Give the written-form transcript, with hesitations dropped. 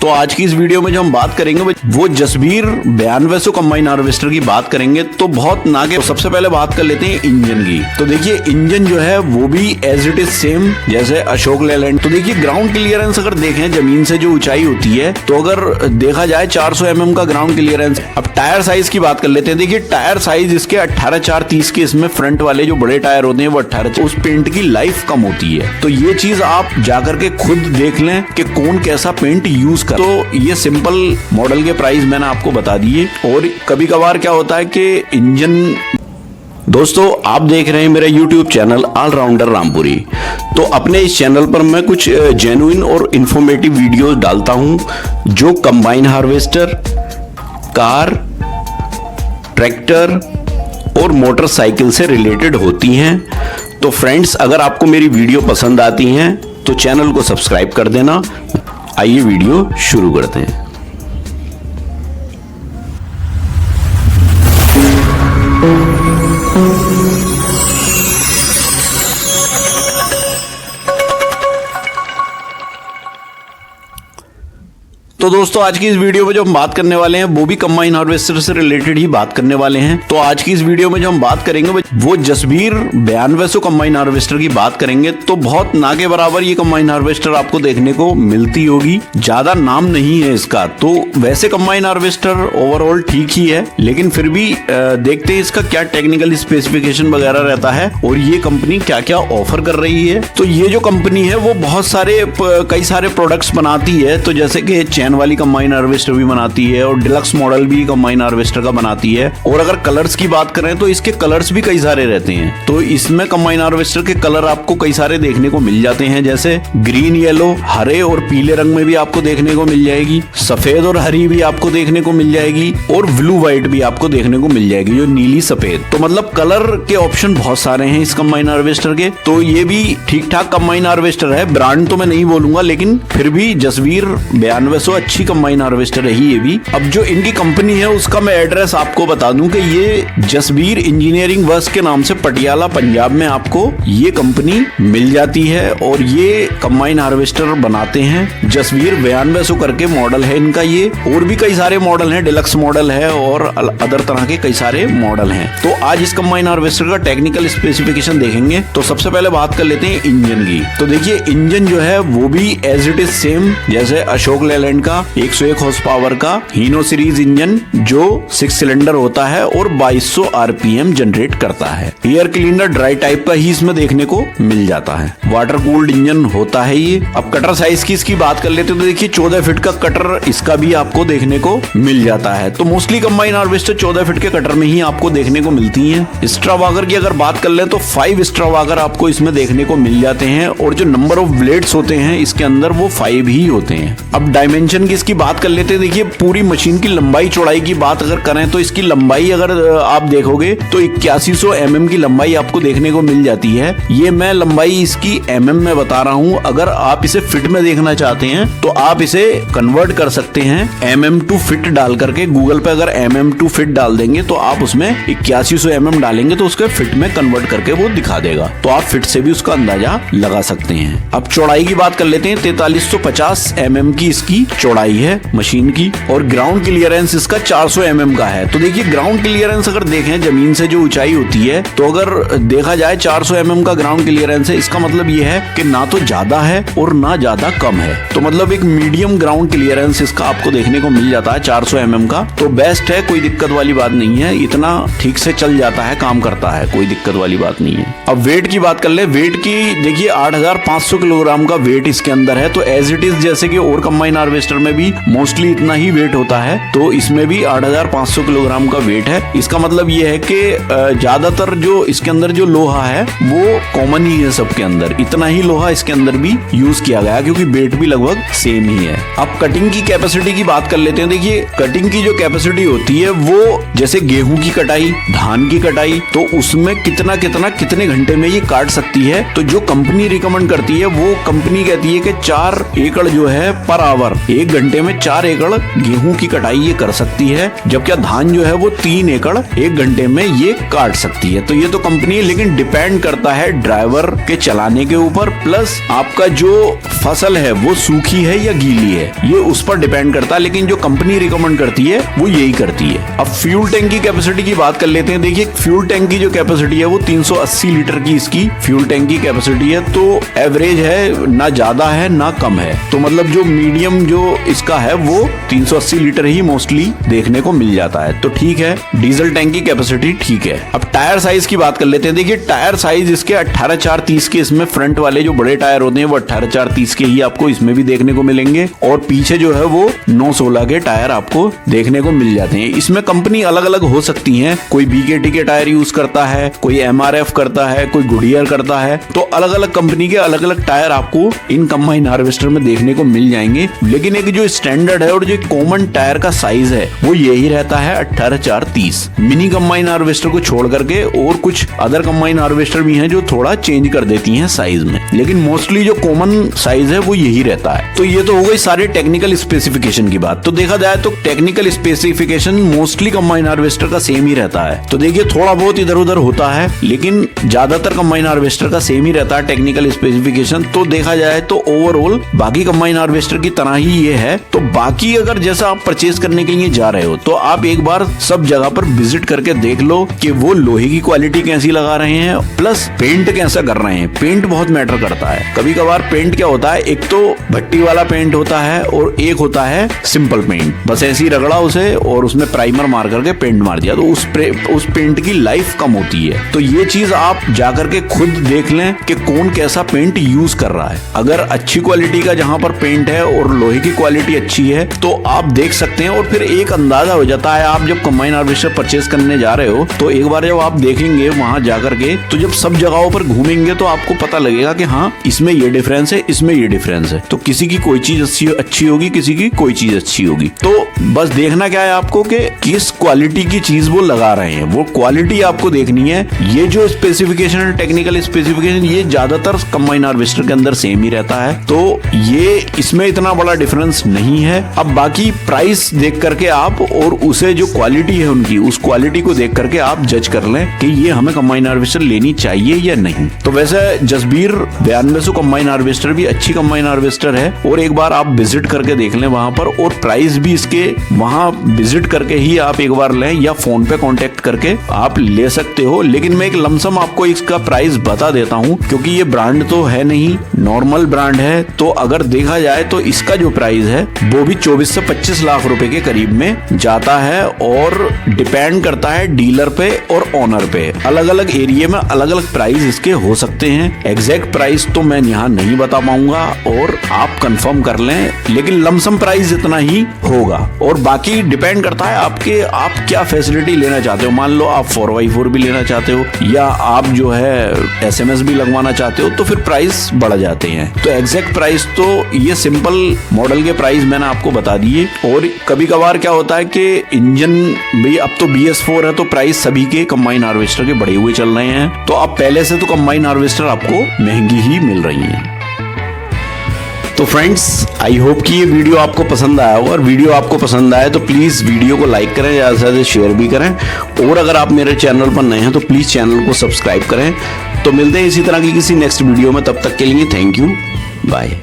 तो आज की इस वीडियो में जो हम बात करेंगे वो जसबीर 9200 कंबाइन हार्वेस्टर की बात करेंगे। तो बहुत ना के सबसे पहले बात कर लेते हैं इंजन की। तो देखिए इंजन जो है वो भी एज इट इज सेम जैसे अशोक लेलैंड। तो देखिए ग्राउंड क्लियरेंस अगर देखें जमीन से जो ऊंचाई होती है तो अगर देखा जाए 400 mm का ग्राउंड क्लियरेंस। अब टायर साइज की बात कर लेते हैं। देखिए टायर साइज इसके 18/4-30 के इसमें फ्रंट वाले जो बड़े टायर होते हैं वो 18। उस पेंट की लाइफ कम होती है। तो ये चीज आप जाकर के खुद देख लें कि कौन कैसा पेंट यूज कर। तो ये सिंपल मॉडल के प्राइस मैंने आपको बता दिए। और कभी कभार क्या होता है कि इंजन दोस्तों आप देख रहे हैं मेरा YouTube चैनल ऑलराउंडर रामपुरी। तो अपने इस चैनल पर मैं कुछ जेन्युइन और इंफॉर्मेटिव वीडियोस डालता हूं जो कंबाइन हार्वेस्टर, कार, ट्रैक्टर और मोटरसाइकिल से रिलेटेड होती हैं। तो फ्रेंड्स अगर आपको मेरी वीडियो पसंद आती हैं तो चैनल को सब्सक्राइब कर देना। आइए वीडियो शुरू करते हैं। तो दोस्तों आज की इस वीडियो में जो हम बात करने वाले हैं वो भी कंबाइन हार्वेस्टर से रिलेटेड ही बात करने वाले हैं। तो आज की इस वीडियो में जो हम बात करेंगे वो जसबीर 9200 कंबाइन हार्वेस्टर की बात करेंगे। तो बहुत ना के बराबर ये कंबाइन हार्वेस्टर आपको देखने को मिलती होगी। ज्यादा नाम नहीं है इसका। तो वैसे कंबाइन हार्वेस्टर ओवरऑल ठीक ही है, लेकिन फिर भी देखते हैं इसका क्या टेक्निकल स्पेसिफिकेशन वगैरह रहता है और ये कंपनी क्या क्या ऑफर कर रही है। तो ये जो कंपनी है वो बहुत सारे कई सारे प्रोडक्ट्स बनाती है। तो जैसे कि चैन वाली कंबाइन हार्वेस्टर भी बनाती है और डिलक्स मॉडल भी कंबाइन हार्वेस्टर का बनाती है। और अगर कलर्स की बात करें तो इसके कलर्स भी कई सारे रहते हैं। तो इसमें कंबाइन हार्वेस्टर के कलर आपको कई सारे देखने को मिल जाते हैं, जैसे ग्रीन, येलो, हरे और पीले रंग में भी आपको देखने को मिल जाएगी। सफेद और हरी भी आपको देखने को मिल जाएगी और ब्लू व्हाइट भी आपको देखने को मिल जाएगी, जो नीली सफेद। तो मतलब कलर के ऑप्शन बहुत सारे हैं इस कंबाइन हार्वेस्टर के। तो ये भी ठीक ठाक कंबाइन हार्वेस्टर है। ब्रांड तो मैं नहीं बोलूंगा, लेकिन फिर भी जसबीर 9200 अच्छी कंबाइन हार्वेस्टर है ये भी। अब जो इनकी कंपनी है उसका मैं एड्रेस आपको बता दूं कि ये जसबीर इंजीनियरिंग वर्क्स के नाम से पटियाला पंजाब में आपको ये कंपनी मिल जाती है। और ये कंबाइन हार्वेस्टर बनाते हैं। जसबीर 9200 करके मॉडल है इनका ये। और भी कई सारे मॉडल हैं, डिलक्स मॉडल है और अदर तरह के कई सारे मॉडल हैं। तो आज इस कंबाइन हार्वेस्टर का टेक्निकल स्पेसिफिकेशन देखेंगे। तो सबसे पहले बात कर लेते हैं इंजन की। तो देखिए इंजन जो है वो भी एज इट इज सेम जैसे अशोक लेलैंड का 101 हॉर्स पावर का हीनो सीरीज इंजन जो 6 सिलेंडर होता है और 2200 आरपीएम जनरेट करता है। एयर क्लीनर ड्राई टाइप का ही इसमें देखने को मिल जाता है। वाटर कूल्ड इंजन होता है ये। अब कटर साइज की इसकी बात कर लेते हैं तो देखिए 14 फीट का कटर इसका भी आपको देखने को मिल जाता है। तो मोस्टली कंबाइन हार्वेस्टर 14 फीट के कटर में ही आपको देखने को मिलती है। एक्स्ट्रावागर की अगर बात कर ले तो 5 एक्स्ट्रावागर आपको इसमें देखने को मिल जाते हैं और जो नंबर ऑफ ब्लेड्स होते हैं इसके अंदर वो 5 ही होते हैं। अब डायमेंशन की इसकी बात कर लेते हैं। देखिए पूरी मशीन की लंबाई चौड़ाई की बात अगर करें तो इसकी लंबाई अगर आप देखोगे तो 8100 mm की लंबाई आपको देखने को मिल जाती है। ये मैं लंबाई इसकी mm में बता रहा हूं। अगर आप इसे फिट में देखना चाहते हैं तो आप इसे कन्वर्ट कर सकते हैं mm टू फिट डाल करके। गूगल पे अगर mm टू फिट डाल देंगे तो आप उसमें 8100 mm डालेंगे तो उसके फिट में कन्वर्ट करके वो दिखा देगा। तो आप फिट से भी उसका अंदाजा लगा सकते हैं। अब चौड़ाई की बात कर लेते हैं। 4350 mm की इसकी चौड़ाई है मशीन की और ग्राउंड क्लियरेंस इसका 400 mm का है। तो देखिए ग्राउंड क्लियरेंस अगर देखें जमीन से जो ऊंचाई होती है तो अगर देखा जाए 400 mm का ग्राउंड क्लियरेंस है। इसका मतलब ये है कि ना तो ज्यादा है और ना ज्यादा कम है। तो मतलब एक मीडियम ग्राउंड क्लियरेंस इसका आपको देखने को मिल जाता है 400 mm का। तो बेस्ट है, कोई दिक्कत वाली बात नहीं है। इतना ठीक से चल जाता है, काम करता है, कोई दिक्कत वाली बात नहीं है। अब वेट की बात कर ले। वेट की देखिए 8500 किलोग्राम का वेट इसके अंदर है। तो एज इट इज जैसे कि और कंबाइन हार्वेस्टर में भी मोस्टली इतना ही वेट होता है, तो इसमें भी 8500 किलोग्राम का वेट है। इसका मतलब ये है कि ज्यादातर जो इसके अंदर जो लोहा है वो कॉमन ही है सबके अंदर। इतना ही लोहा इसके अंदर भी यूज किया गया क्योंकि वेट भी लगभग सेम ही है। अब कटिंग की कैपेसिटी की बात कर लेते हैं। देखिए कटिंग की जो कैपेसिटी होती है वो जैसे गेहूं की कटाई, धान की कटाई, तो उसमें कितने घंटे में ये काट सकती है। तो जो कंपनी रिकमेंड करती है वो कंपनी कहती है कि 4 एकड़ जो है पर आवर, 1 1 घंटे में 4 एकड़ गेहूं की कटाई ये कर सकती है, जबकि धान जो है वो 3 एकड़ 1 घंटे में ये काट सकती है। तो ये तो कंपनी है, लेकिन डिपेंड करता है ड्राइवर के चलाने के ऊपर, प्लस आपका जो फसल है वो सूखी है या गीली है, ये उस पर डिपेंड करता है। लेकिन जो कंपनी रिकमेंड करती है वो यही करती है। अब फ्यूल टैंक की कैपेसिटी की बात कर लेते हैं। देखिए फ्यूल टैंक की जो कैपेसिटी है वो 380 लीटर की इसकी फ्यूल टैंक की कैपेसिटी है। तो एवरेज है, ना ज्यादा है ना कम है। तो मतलब जो मीडियम जो इसका है वो 380 लीटर ही मोस्टली देखने को मिल जाता है। तो ठीक है, डीजल टैंक की कैपेसिटी ठीक है। अब टायर साइज की बात कर लेते हैं। देखिए टायर साइज इसके 18/4-30 के, इसमें फ्रंट वाले जो बड़े टायर होते हैं वो 18/4-30 के ही आपको इसमें भी देखने को मिलेंगे, और पीछे जो है वो 9/16 के टायर आपको देखने को मिल जाते हैं। इसमें कंपनी अलग अलग हो सकती है, कोई BKT के टायर यूज करता है, कोई MRF करता है, कोई गुडियर करता है। तो अलग अलग कंपनी के अलग अलग टायर आपको इन कंबाइन हार्वेस्टर में देखने को मिल जाएंगे। लेकिन एक जो स्टैंडर्ड है और जो कॉमन टायर का साइज है वो यही रहता है 18/4-30। मिनी कंबाइन हार्वेस्टर को छोड़ करके और कुछ अदर कंबाइन हार्वेस्टर भी हैं जो थोड़ा चेंज कर देती हैं साइज में, लेकिन मोस्टली जो कॉमन साइज है वो यही रहता है। तो ये तो हो गई सारे टेक्निकल स्पेसिफिकेशन की बात। तो देखा जाए तो technical specification mostly combine harvester का सेम ही रहता है। तो देखिए थोड़ा बहुत इधर उधर होता है, लेकिन ज्यादातर कंबाइन हार्वेस्टर का सेम ही रहता है टेक्निकल स्पेसिफिकेशन। तो देखा जाए तो ओवरऑल बाकी कंबाइन हार्वेस्टर की तरह ही ये है। तो बाकी अगर जैसा आप परचेज करने के लिए जा रहे हो तो आप एक बार सब जगह पर विजिट करके देख लो कि वो लोहे की क्वालिटी कैसी लगा रहे हैं, प्लस पेंट कैसा कर रहे हैं। पेंट बहुत मैटर करता है। कभी कभार पेंट क्या होता है, एक तो भट्टी वाला पेंट होता है और एक होता है सिंपल पेंट, बस ऐसे ही रगड़ा उसे और उसमें प्राइमर मार करके पेंट मार दिया, तो उस पेंट की लाइफ कम होती है। तो ये चीज आप जाकर के खुद देख लें कि कौन कैसा पेंट यूज कर रहा है। अगर अच्छी क्वालिटी का जहां पर पेंट है और लोहे की क्वालिटी अच्छी है तो आप देख सकते हैं, और फिर एक अंदाजा हो जाता है। आप जब कंबाइन हार्वेस्टर परचेज करने जा रहे हो तो एक बार जब आप देखेंगे वहां जाकर के, तो जब सब जगहों पर घूमेंगे तो आपको पता लगेगा कि हाँ इसमें ये डिफरेंस है, इसमें ये डिफरेंस है। तो किसी की कोई चीज अच्छी होगी, किसी की कोई चीज अच्छी होगी। तो बस देखना क्या है आपको कि किस क्वालिटी की चीज वो लगा रहे हैं, वो क्वालिटी आपको देखनी है। ये जो स्पेसिफिकेशन है टेक्निकल स्पेसिफिकेशन, ये ज्यादातर कंबाइन हार्वेस्टर के अंदर सेम ही रहता है। तो ये इसमें इतना बड़ा डिफरेंस नहीं है। अब बाकी प्राइस देख करके आप और उसे जो क्वालिटी है उनकी, उस क्वालिटी को देख करके आप जज कर लें कि ये हमें कंबाइन हार्वेस्टर लेनी चाहिए या नहीं। तो वैसे जसबीर 9200 कंबाइन हार्वेस्टर भी अच्छी कंबाइन हार्वेस्टर है, और एक बार आप विजिट करके देख लें वहां पर, और प्राइस भी इसके वहां विजिट करके ही आप एक बार लें, या फोन पे कांटेक्ट करके आप ले सकते हो। लेकिन मैं एक लमसम आपको इसका प्राइस बता देता हूं, क्योंकि ये ब्रांड तो है नहीं, नॉर्मल ब्रांड है। तो अगर देखा जाए तो इसका जो प्राइस है वो भी 24 से 25 लाख रुपए के करीब में जाता है, और डिपेंड करता है डीलर पे और ओनर पे। अलग अलग एरिया में अलग अलग प्राइस इसके हो सकते हैं। एग्जैक्ट प्राइस तो मैं यहाँ नहीं बता पाऊंगा, और आप कंफर्म कर लें, लेकिन लमसम प्राइस इतना ही होगा। और बाकी डिपेंड करता है आपके, आप क्या फैसिलिटी लेना चाहते हो। मान लो आप 4x4 भी लेना चाहते हो, या आप जो है SMS भी लगवाना चाहते हो, तो फिर प्राइस बढ़ जाते हैं। तो एग्जैक्ट प्राइस तो ये सिंपल मॉडल के प्राइस मैंने आपको बता दिए। और कभी कभार क्या होता है कि इंजन भी अब तो BS4 है, तो प्राइस सभी के कंबाइन हार्वेस्टर के बढ़े हुए चल रहे हैं। तो अब पहले से तो कंबाइन हार्वेस्टर आपको महंगी ही मिल रही है। तो फ्रेंड्स, आई होप कि ये वीडियो आपको पसंद आया हो, और वीडियो आपको पसंद आए तो प्लीज़ वीडियो को लाइक करें, ज़्यादा से ज़्यादा शेयर भी करें, और अगर आप मेरे चैनल पर नए हैं तो प्लीज़ चैनल को सब्सक्राइब करें। तो मिलते हैं इसी तरह की किसी नेक्स्ट वीडियो में, तब तक के लिए थैंक यू, बाय।